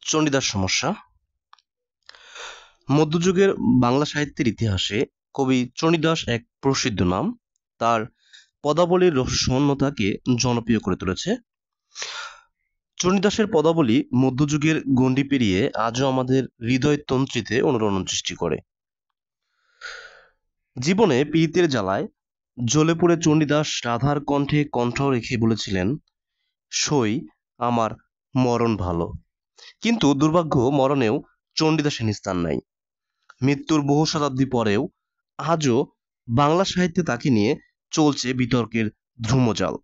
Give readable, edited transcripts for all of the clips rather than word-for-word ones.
চণ্ডীদাস সমস্যা। মধ্যযুগের বাংলা সাহিত্যের ইতিহাসে কবি চণ্ডীদাস এক প্রসিদ্ধ নাম। তার পদাবলীর রহস্যময়তাকে জনপ্রিয় করে তুলেছে। চণ্ডীদাসের পদাবলী মধ্যযুগের গণ্ডি পেরিয়ে আজও আমাদের হৃদয় তন্ত্রীতে অনুরণন সৃষ্টি করে। জীবনে পীড়িতের জ্বালায় জ্বলে পড়ে চণ্ডীদাস রাধার কণ্ঠে কণ্ঠ রেখে বলেছিলেন, সই আমার মরণ ভালো। কিন্তু দুর্ভাগ্য, মরণেও চণ্ডীদাসের নিস্তার নাই। মৃত্যুর বহু শতাব্দী পরেও আজও বাংলা সাহিত্যে তাকে নিয়ে চলছে বিতর্কের ধ্রুমজাল।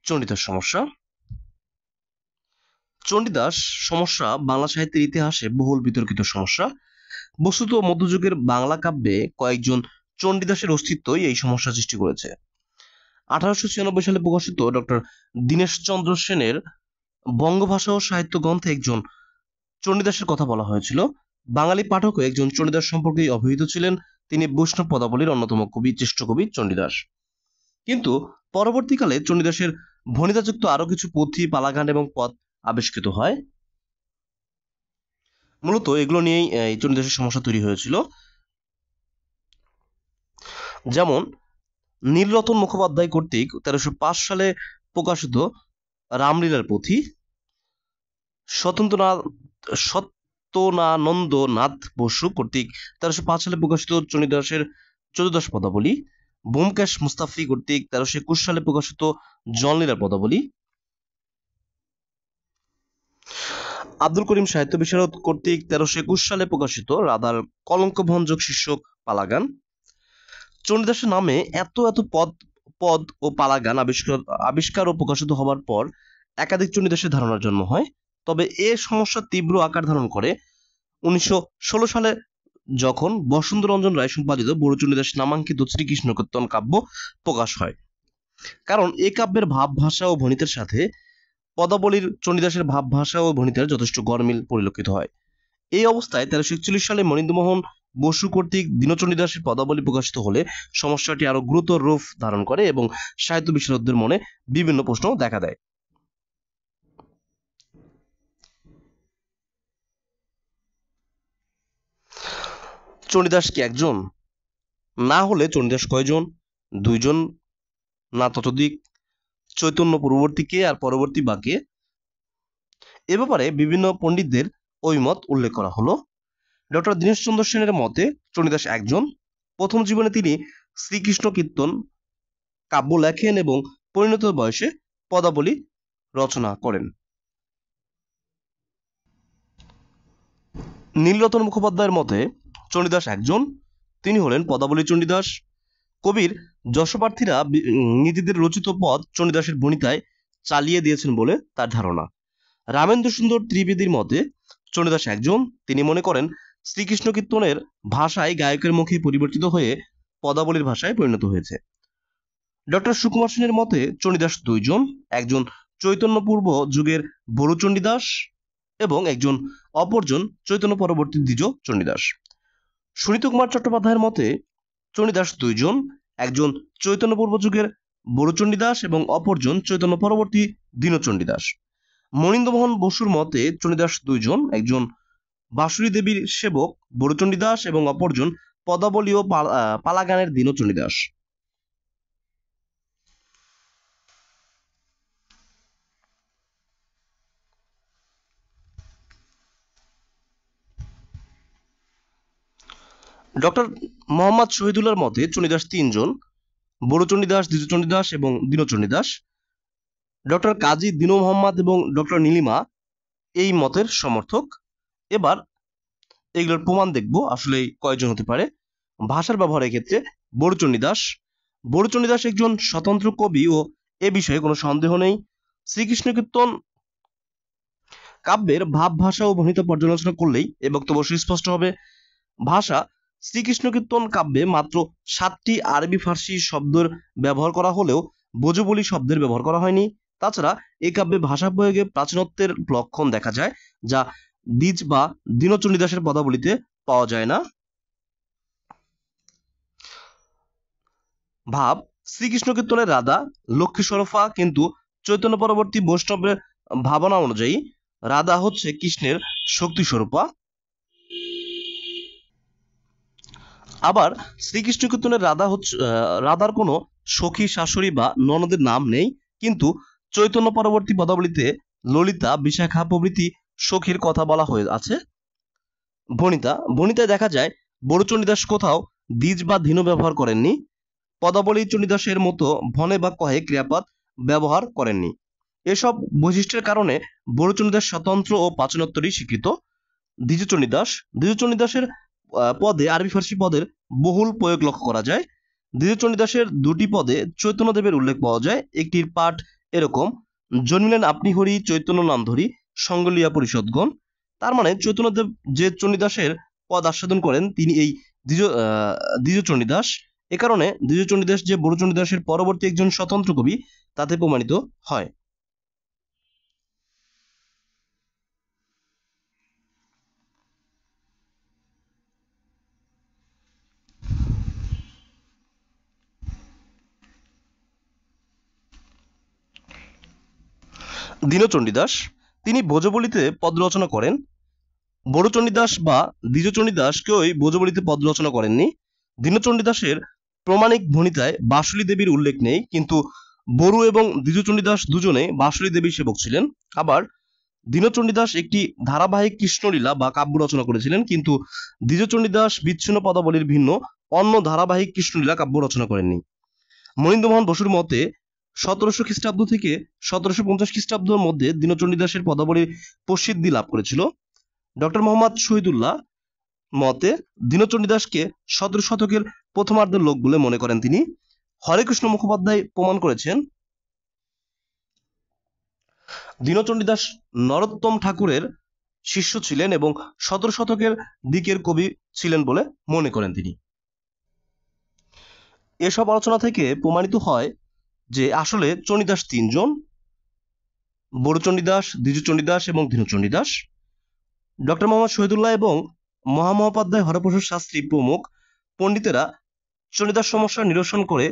চণ্ডীদাস সমস্যা। চণ্ডীদাস সমস্যা বাংলা সাহিত্যের ইতিহাসে বহুল বিতর্কিত সমস্যা। বস্তুত মধ্যযুগের বাংলা কাব্যে কয়েকজন চণ্ডীদাসের অস্তিত্বই এই সমস্যা সৃষ্টি করেছে। 1896 সালে প্রকাশিত ডক্টর দীনেশচন্দ্র সেনের বঙ্গভাষা ও সাহিত্য গ্রন্থে একজন চণ্ডীদাসের কথা বলা হয়েছিল। বাঙালি পাঠকও একজন চণ্ডীদাস সম্পর্কে অবহিত ছিলেন। তিনি বৈষ্ণব পদাবলীর অন্যতম কবি, শ্রেষ্ঠ কবি চণ্ডীদাস। কিন্তু পরবর্তীকালে চণ্ডীদাসের ভণিতাযুক্ত আরো কিছু পুঁথি, পালাগান এবং পদ আবিষ্কৃত হয়। মূলত এগুলো নিয়েই এই চণ্ডীদাসের সমস্যা তৈরি হয়েছিল। যেমন নীলরতন মুখোপাধ্যায় কর্তৃক 1305 সালে প্রকাশিত রামলীলার পুঁথি, সত্যনানন্দনাথ বসু কর্তৃক 1305 সালে প্রকাশিত চণ্ডীদাসের চতুর্দশ পদাবলী, ব্যোমকেশ মুস্তাফি কর্তৃক 1321 সালে প্রকাশিত জনলীলার পদাবলী, আব্দুল করিম সাহিত্য বিশারদ কর্তৃক 1321 সালে প্রকাশিত রাধার কলঙ্কভঞ্জক শীর্ষক পালাগান। চণ্ডীদাসের নামে এত এত পদ ও পালাগান আবিষ্কার ও প্রকাশিত হবার পর একাধিক চণ্ডীদাসের ধারণার জন্ম হয়। তবে এ সমস্যা তীব্র আকার ধারণ করে 1916 সালে, যখন বসন্তরঞ্জন রায় সম্পাদিত বড় চণ্ডীদাস নামাঙ্কিত শ্রীকৃষ্ণ কীর্তন কাব্য প্রকাশ হয়। কারণ এ কাব্যের ভাব ভাষা ও ভণিতের সাথে পদাবলীর চণ্ডীদাসের ভাব ভাষা ও ভণিতের যথেষ্ট গরমিল পরিলক্ষিত হয়। এই অবস্থায় 1341 সালে মনীন্দ্রমোহন বসু কর্তৃক দীনচণ্ডীদাসের পদাবলী প্রকাশিত হলে সমস্যাটি আরো গুরুতর রূপ ধারণ করে এবং সাহিত্য বিশারদদের মনে বিভিন্ন প্রশ্ন দেখা দেয়। চণ্ডীদাস কি একজন? না হলে চণ্ডীদাস কয়জন? দুইজন না ততোধিক? চৈতন্য পূর্ববর্তী কে আর পরবর্তী বা কে? এ ব্যাপারে বিভিন্ন পণ্ডিতদের ঐমত উল্লেখ করা হলো। ডক্টর দীনেশচন্দ্র সেনের মতে চণ্ডীদাস একজন। প্রথম জীবনে তিনি শ্রীকৃষ্ণ কীর্তন কাব্য লেখেন এবং পরিণত বয়সে পদাবলী রচনা করেন। নীলরতন মুখোপাধ্যায়ের মতে চণ্ডীদাস একজন, তিনি হলেন পদাবলী চণ্ডীদাস। কবির যশোপ্রার্থীরা নিজেদের রচিত পদ চণ্ডীদাসের বনিতায় চালিয়ে দিয়েছেন বলে তার ধারণা। রামেন্দ্র সুন্দর ত্রিবেদীর মতে চণ্ডীদাস একজন, তিনি মনে করেন শ্রীকৃষ্ণ কীর্তনের ভাষায় গায়কের মুখে পরিবর্তিত হয়ে পদাবলীর ভাষায় পরিণত হয়েছে। ডক্টর সুকুমার সেনের মতে চণ্ডীদাস দুইজন, একজন চৈতন্য পূর্ব যুগের বড় চণ্ডীদাস এবং একজন অপরজন চৈতন্য পরবর্তী দ্বিজ চণ্ডীদাস। সুনীত কুমার চট্টোপাধ্যায়ের মতে চণ্ডীদাস দুইজন, একজন চৈতন্য পূর্ব যুগের বড় চণ্ডীদাস এবং অপরজন চৈতন্য পরবর্তী দীন চণ্ডীদাস। মনীন্দ্রমোহন বসুর মতে চণ্ডীদাস দুইজন, একজন বাঁশুরী দেবীর সেবক বড় চণ্ডীদাস এবং অপরজন পদাবলী ও পালাগানের দীন চণ্ডীদাস। ডক্টর মোহাম্মদ শহীদুল্লাহর মতে চণ্ডীদাস তিনজন, বড় চণ্ডীদাস, দ্বিজ চণ্ডীদাস এবং দীন চণ্ডীদাস। ডক্টর কাজী দীন মোহাম্মদ এবং ডক্টর নীলিমা এই মতের সমর্থক। এবার এগুলোর প্রমাণ দেখব আসলে কয়জন হতে পারে। ভাষার ব্যবহারের ক্ষেত্রে বড় চণ্ডীদাস একজন স্বতন্ত্র কবি ও এ বিষয়ে কোনো সন্দেহ নেই। শ্রীকৃষ্ণ কীর্তন কাব্যের ভাব ভাষা ও ভণিতা পর্যালোচনা করলেই এ বক্তব্য সুস্পষ্ট হবে। ভাষা, শ্রীকৃষ্ণ কীর্তন কাব্যে মাত্র 7টি আরবি ফার্সি শব্দের ব্যবহার করা হলেও ব্রজবুলি শব্দের ব্যবহার করা হয়নি। তাছাড়া এই কাব্যে ভাষা প্রয়োগে প্রাচীনত্বের লক্ষণ দেখা যায়, যা দ্বিজ বা দীন চণ্ডীদাসের পদাবলীতে পাওয়া যায় না। ভাব, শ্রীকৃষ্ণ কীর্তনের রাধা লক্ষ্মী সরফা, কিন্তু চৈতন্য পরবর্তী বৈষ্ণবের ভাবনা অনুযায়ী রাধা হচ্ছে কৃষ্ণের শক্তি স্বরূপা। আবার শ্রীকৃষ্ণ কীর্তনের রাধা হচ্ছে রাধার কোনো সখী শাশুড়ি বা ননদের নাম নেই, কিন্তু চৈতন্য পরবর্তী পদাবলিতে ললিতা, বিশাখা প্রভৃতি সখীর কথা বলা হয়ে আছে। বনিতায় দেখা যায় বড় চণ্ডীদাস কোথাও দ্বিজ বা ধীন ব্যবহার করেননি। পদাবলী চণ্ডীদাসের মতো ভনে বা কহে ক্রিয়াপদ ব্যবহার করেননি। এসব বৈশিষ্ট্যের কারণে বড় চণ্ডীদাস স্বতন্ত্র ও পাচনোত্তরই স্বীকৃত। দ্বিজ চণ্ডীদাসের পদে আরবি ফার্সি পদের বহুল প্রয়োগ লক্ষ্য করা যায়। দ্বিজ চণ্ডীদাসের দুটি পদে চৈতন্যদেবের উল্লেখ পাওয়া যায়। একটির পাঠ এরকম: জন্মিলেন আপনি হরি, চৈতন্য নাম ধরি, সঙ্গ লিয়া পরিষদগণ। তার মানে চৈতন্যদেব যে চণ্ডীদাসের পদ আস্বাদন করেন তিনি এই দ্বিজ চণ্ডীদাস। এ কারণে দ্বিজ চণ্ডীদাস যে বড় চণ্ডীদাসের পরবর্তী একজন স্বতন্ত্র কবি তাতে প্রমাণিত হয়। দীনচণ্ডীদাস তিনি ভোজবলিতে পদ রচনা করেন। বড় চণ্ডীদাস বা দ্বিজ চণ্ডীদাস কেউই ভোজবলিতে পদ রচনা করেননি। দীনচণ্ডীদাসের প্রমাণিক ভণিতায় বাসুলী দেবীর উল্লেখ নেই, কিন্তু বড়ু এবং দ্বিজ চণ্ডীদাস দুজনে বাসুলী দেবীর সেবক ছিলেন। আবার দীনচণ্ডীদাস একটি ধারাবাহিক কৃষ্ণলীলা বা কাব্য রচনা করেছিলেন, কিন্তু দ্বিজ চণ্ডীদাস বিচ্ছিন্ন পদাবলীর ভিন্ন অন্য ধারাবাহিক কৃষ্ণলীলা কাব্য রচনা করেননি। মনীন্দ্রমোহন বসুর মতে 1700 খ্রিস্টাব্দ থেকে 1750 খ্রিস্টাব্দের মধ্যে দীনচণ্ডীদাসের পদাবলী প্রসিদ্ধি লাভ করেছিল। ডক্টর মোহাম্মদ শহীদুল্লাহ মতে দীনচণ্ডীদাসকে 17 শতকের প্রথমার্ধের লোক বলে মনে করেন তিনি। হরেকৃষ্ণ মুখোপাধ্যায় প্রমাণ করেছেন দীনচণ্ডীদাস নরোত্তম ঠাকুরের শিষ্য ছিলেন এবং 17 শতকের দিকের কবি ছিলেন বলে মনে করেন তিনি। এসব আলোচনা থেকে প্রমাণিত হয় যে আসলে চণ্ডীদাস তিনজন: বড় চণ্ডীদাস, দ্বিজ চণ্ডীদাস এবং দীনচণ্ডীদাস। ডক্টর মোহাম্মদ শহীদুল্লাহ এবং মহামহোপাধ্যায়, হরপ্রসাদ শাস্ত্রী প্রমুখ পণ্ডিতেরা চণ্ডীদাস সমস্যা নিরসন করে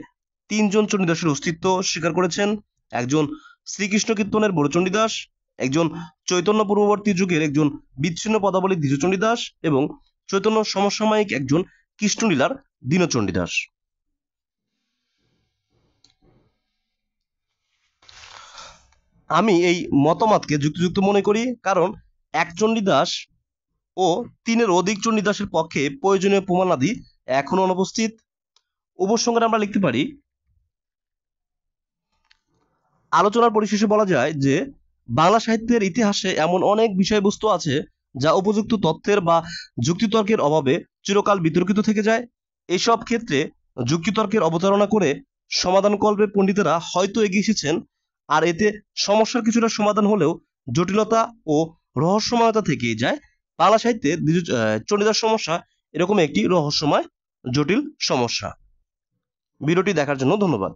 তিনজন চণ্ডীদাসের অস্তিত্ব স্বীকার করেছেন। একজন শ্রীকৃষ্ণ কীর্তনের বড় চণ্ডীদাস, একজন চৈতন্য পূর্ববর্তী যুগের একজন বিচ্ছিন্ন পদাবলী দ্বিজ চণ্ডীদাস এবং চৈতন্য সমসাময়িক একজন কৃষ্ণলীলার দীনচণ্ডীদাস। আমি এই মতামতকে যুক্তিযুক্ত মনে করি, কারণ এক চণ্ডীদাস ও তিনের অধিক চণ্ডীদাসের পক্ষে প্রয়োজনীয় প্রমাণাদি এখনো অনুপস্থিত। উপসংহারে আমরা লিখতে পারি, আলোচনার পরিশেষে বলা যায় যে বাংলা সাহিত্যের ইতিহাসে এমন অনেক বিষয়বস্তু আছে যা উপযুক্ত তথ্যের বা যুক্তিতর্কের অভাবে চিরকাল বিতর্কিত থেকে যায়। এইসব ক্ষেত্রে যুক্তিতর্কের অবতারণা করে সমাধানকল্পে পণ্ডিতেরা হয়তো এগিয়ে এসেছেন, আর এতে সমস্যার কিছুটা সমাধান হলেও জটিলতা ও রহস্যময়তা থেকেই যায়। বাংলা সাহিত্যে চণ্ডীদাস সমস্যা এরকম একটি রহস্যময় জটিল সমস্যা। ভিডিওটি দেখার জন্য ধন্যবাদ।